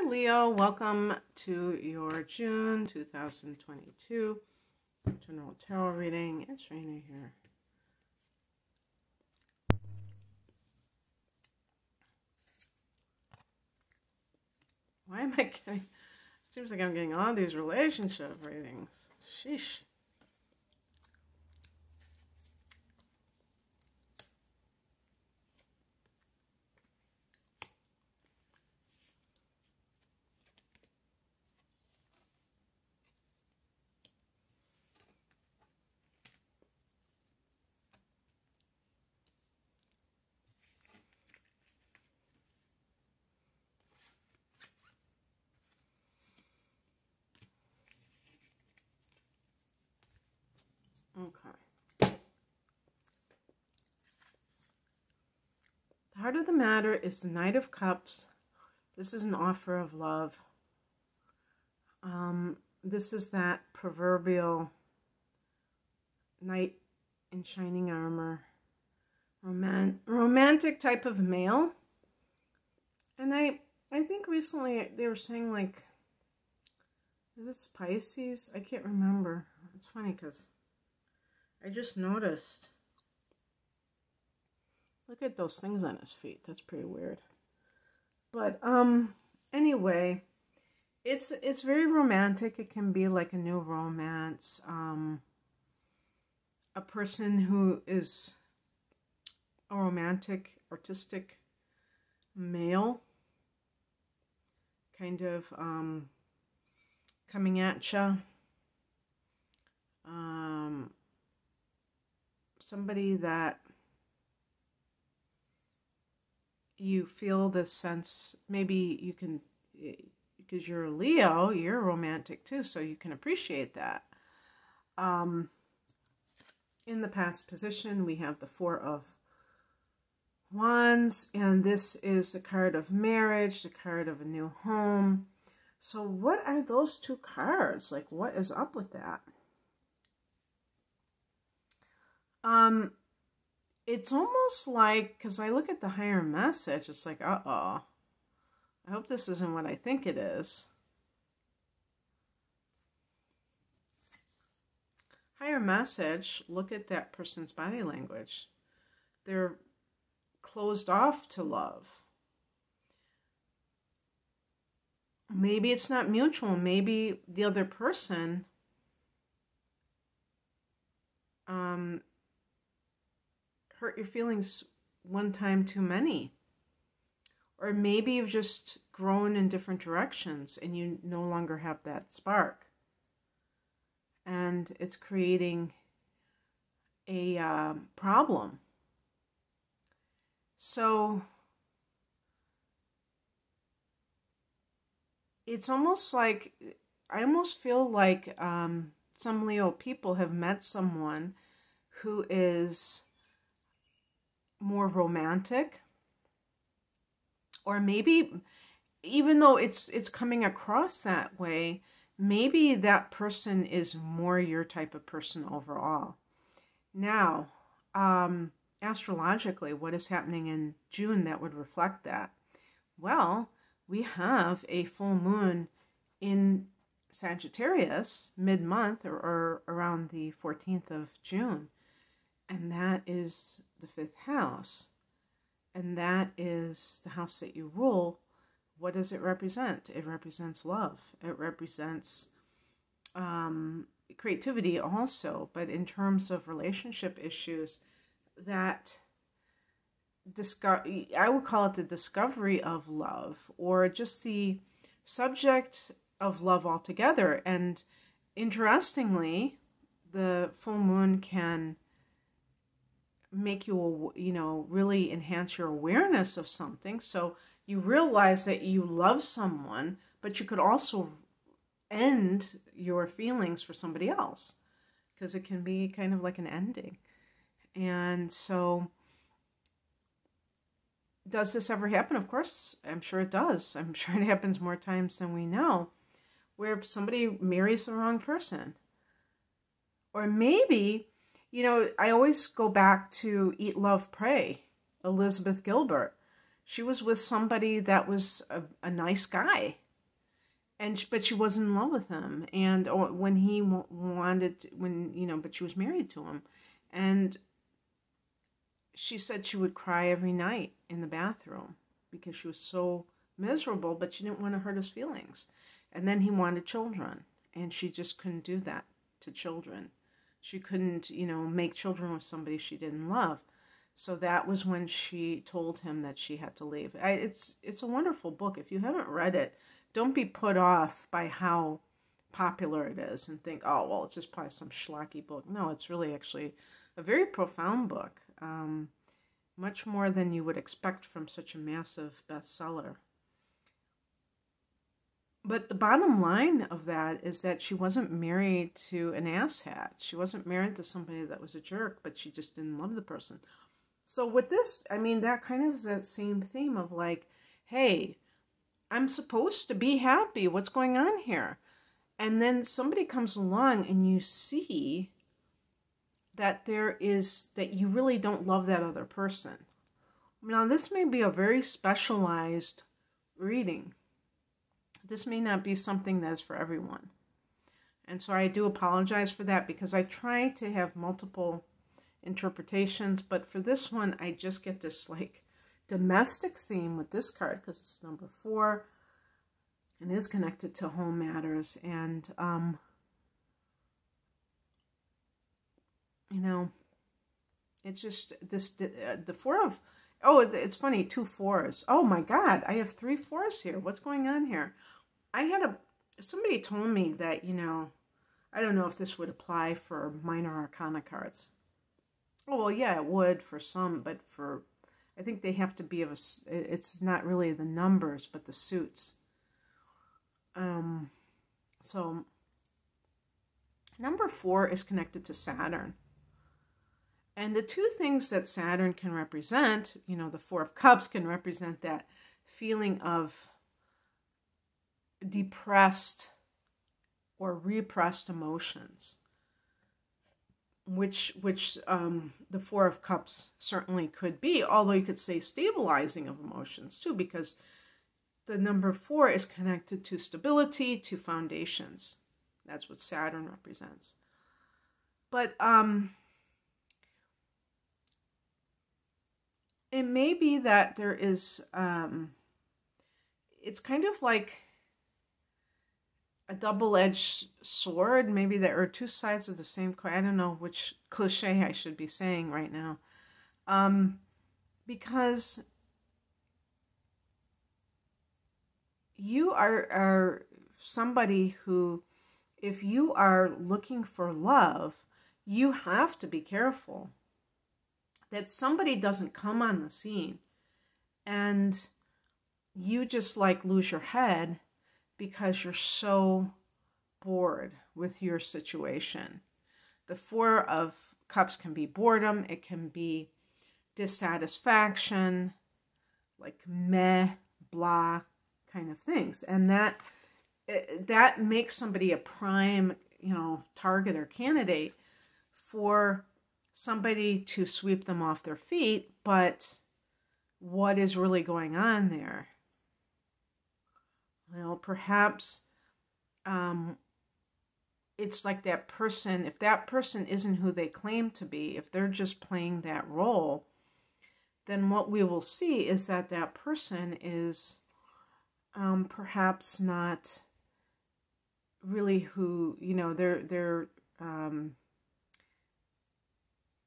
Leo, welcome to your June 2022 general tarot reading. It's Raina here. Why am I getting, it seems like I'm getting all these relationship readings. Sheesh. Okay. The heart of the matter is the Knight of Cups. This is an offer of love. This is that proverbial knight in shining armor, romantic type of male. And I think recently they were saying, like, is it Pisces? I can't remember. It's funny because I just noticed. Look at those things on his feet. That's pretty weird. But anyway, it's very romantic. It can be like a new romance. A person who is a romantic, artistic male, kind of coming at you. Somebody that you feel this sense, maybe you can, because you're a Leo, you're romantic too, so you can appreciate that. In the past position, we have the Four of Wands, and this is the card of marriage, the card of a new home. So what are those two cards? Like, what is up with that? It's almost like, because I look at the higher message, it's like, uh-oh. I hope this isn't what I think it is. Higher message, look at that person's body language. They're closed off to love. Maybe it's not mutual. Maybe the other person hurt your feelings one time too many. Or maybe you've just grown in different directions and you no longer have that spark. And it's creating a problem. So it's almost like, I almost feel like some Leo people have met someone who is more romantic, or maybe even though it's coming across that way, maybe that person is more your type of person overall. Now, astrologically, what is happening in June that would reflect that? Well, we have a full moon in Sagittarius mid-month, or around the 14th of June. And that is the 5th house. And that is the house that you rule. What does it represent? It represents love. It represents creativity also. But in terms of relationship issues, that I would call it the discovery of love, or just the subject of love altogether. And interestingly, the full moon can make you, really enhance your awareness of something. So you realize that you love someone, but you could also end your feelings for somebody else, because it can be kind of like an ending. And so, does this ever happen? Of course, I'm sure it does. I'm sure it happens more times than we know, where somebody marries the wrong person. Or maybe, I always go back to Eat, Love, Pray, Elizabeth Gilbert. She was with somebody that was a nice guy. but she wasn't in love with him. And when he wanted, but she was married to him. And she said she would cry every night in the bathroom because she was so miserable, but she didn't want to hurt his feelings. And then he wanted children, and she just couldn't do that to children. She couldn't, make children with somebody she didn't love. So that was when she told him that she had to leave. It's a wonderful book. If you haven't read it, don't be put off by how popular it is and think, oh, well, it's just probably some schlocky book. No, it's really actually a very profound book, much more than you would expect from such a massive bestseller. But the bottom line of that is that she wasn't married to an asshat. She wasn't married to somebody that was a jerk, but she just didn't love the person. So with this, that kind of is that same theme of like, hey, I'm supposed to be happy. What's going on here? And then somebody comes along and you see that that you really don't love that other person. Now, this may be a very specialized reading. This may not be something that is for everyone. And so I do apologize for that, because I try to have multiple interpretations, but for this one, I just get this like domestic theme with this card, because it's number 4 and is connected to home matters. And, it's just this, the 4 of, oh, it's funny, 2 4s. Oh my God, I have 3 4s here. What's going on here? Somebody told me that, I don't know if this would apply for minor arcana cards. Oh, well, yeah, it would for some, but I think they have to be it's not really the numbers, but the suits. So number 4 is connected to Saturn. And the 2 things that Saturn can represent, the 4 of Cups can represent that feeling of depressed or repressed emotions, which the 4 of Cups certainly could be, although you could say stabilizing of emotions too, because the number 4 is connected to stability, to foundations. That's what Saturn represents. But it may be that there is, it's kind of like a double-edged sword. Maybe there are 2 sides of the same coin. I don't know which cliche I should be saying right now. Because you are somebody who, if you are looking for love, you have to be careful that somebody doesn't come on the scene and you just like lose your head because you're so bored with your situation. The 4 of Cups can be boredom. It can be dissatisfaction, like meh, blah kind of things. And that makes somebody a prime, target or candidate for somebody to sweep them off their feet. But what is really going on there? Well, perhaps it's like that person, if that person isn't who they claim to be, if they're just playing that role, then what we will see is that that person is perhaps not really who, they're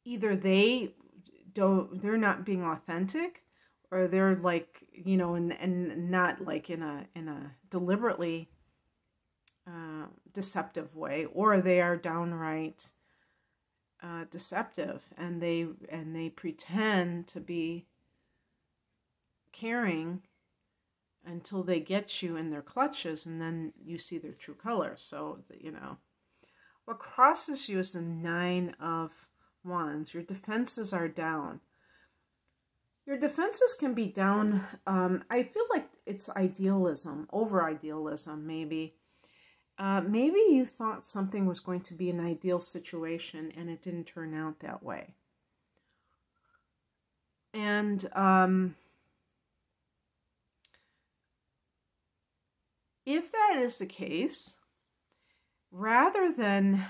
either they're not being authentic, or they're like, and not like in a deliberately deceptive way, or they are downright deceptive, and they pretend to be caring until they get you in their clutches, and then you see their true colors. So, what crosses you is the 9 of Wands. Your defenses are down. Your defenses can be down. I feel like it's idealism, over-idealism, maybe. Maybe you thought something was going to be an ideal situation and it didn't turn out that way. And if that is the case, rather than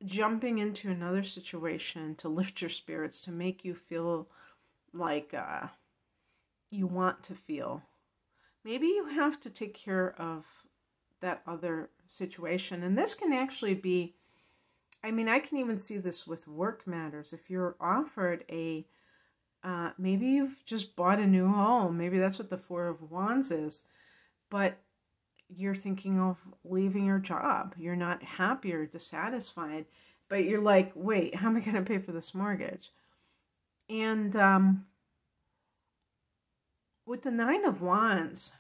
jumping into another situation to lift your spirits, to make you feel like you want to feel, maybe you have to take care of that other situation. And this can actually be, I mean, I can even see this with work matters. If you're offered maybe you've just bought a new home, maybe that's what the Four of Wands is, but you're thinking of leaving your job. You're not happy or dissatisfied, but you're like, wait, how am I going to pay for this mortgage? And with the Nine of Wands,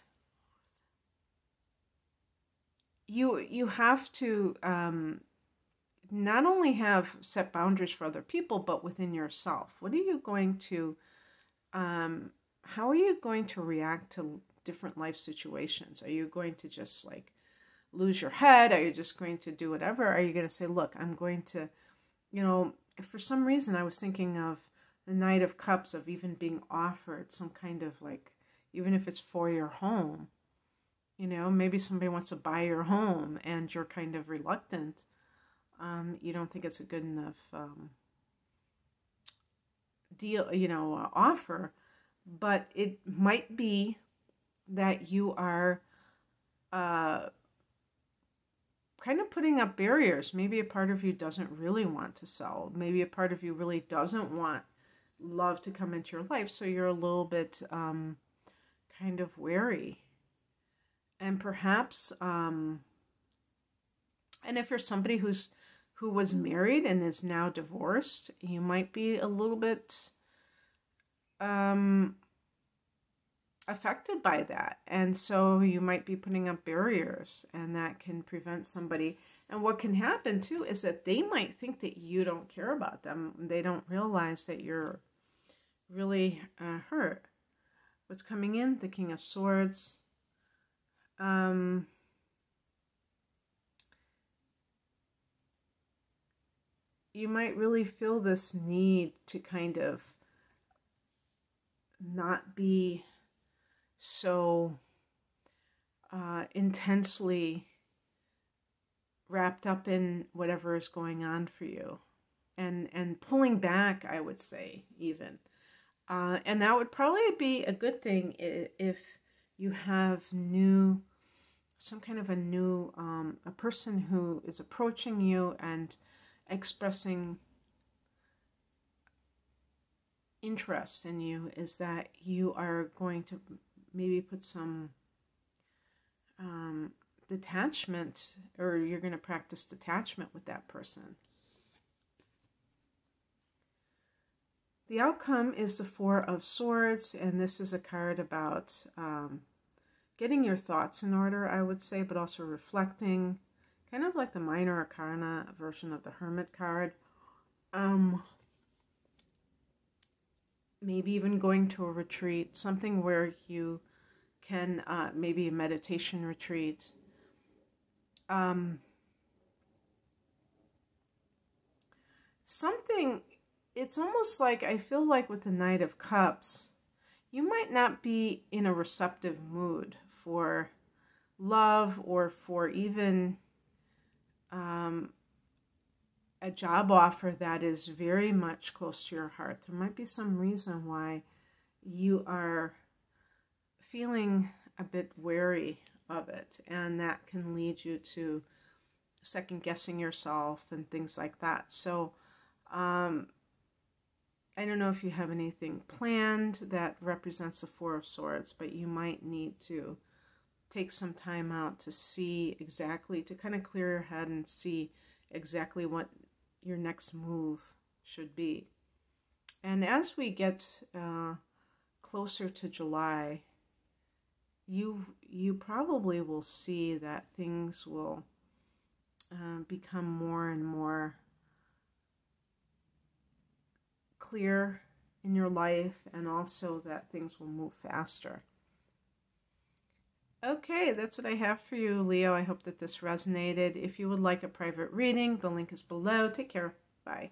you have to not only have set boundaries for other people, but within yourself. What are you going to, how are you going to react to different life situations? Are you going to just like lose your head? Are you just going to do whatever? Are you going to say, look, I'm going to, if for some reason I was thinking of the Knight of Cups, of even being offered some kind of like, even if it's for your home, maybe somebody wants to buy your home and you're kind of reluctant. You don't think it's a good enough deal, offer, but it might be that you are kind of putting up barriers. Maybe a part of you doesn't really want to sell. Maybe a part of you really doesn't want love to come into your life. So you're a little bit kind of wary. And perhaps, and if you're somebody who was married and is now divorced, you might be a little bit affected by that. And so you might be putting up barriers, and that can prevent somebody. And what can happen too is that they might think that you don't care about them. They don't realize that you're really hurt. What's coming in? The King of Swords. You might really feel this need to kind of not be so intensely wrapped up in whatever is going on for you, and pulling back, I would say, even. And that would probably be a good thing if you have some kind of a new, a person who is approaching you and expressing interest in you, is that you are going to maybe put some detachment, or you're going to practice detachment with that person. The outcome is the Four of Swords, and this is a card about getting your thoughts in order, I would say, but also reflecting, kind of like the Minor Arcana version of the Hermit card. Maybe even going to a retreat, something where you can, maybe a meditation retreat. Something, it's almost like, I feel like with the Knight of Cups, you might not be in a receptive mood for love, or for even a job offer that is very much close to your heart. There might be some reason why you are feeling a bit wary of it, and that can lead you to second guessing yourself and things like that. So I don't know if you have anything planned that represents the Four of Swords, but you might need to take some time out to see exactly, to kind of clear your head and see exactly what your next move should be. And as we get closer to July, you probably will see that things will become more and more clear in your life, and also that things will move faster. Okay, that's what I have for you, Leo. I hope that this resonated. If you would like a private reading, the link is below. Take care. Bye.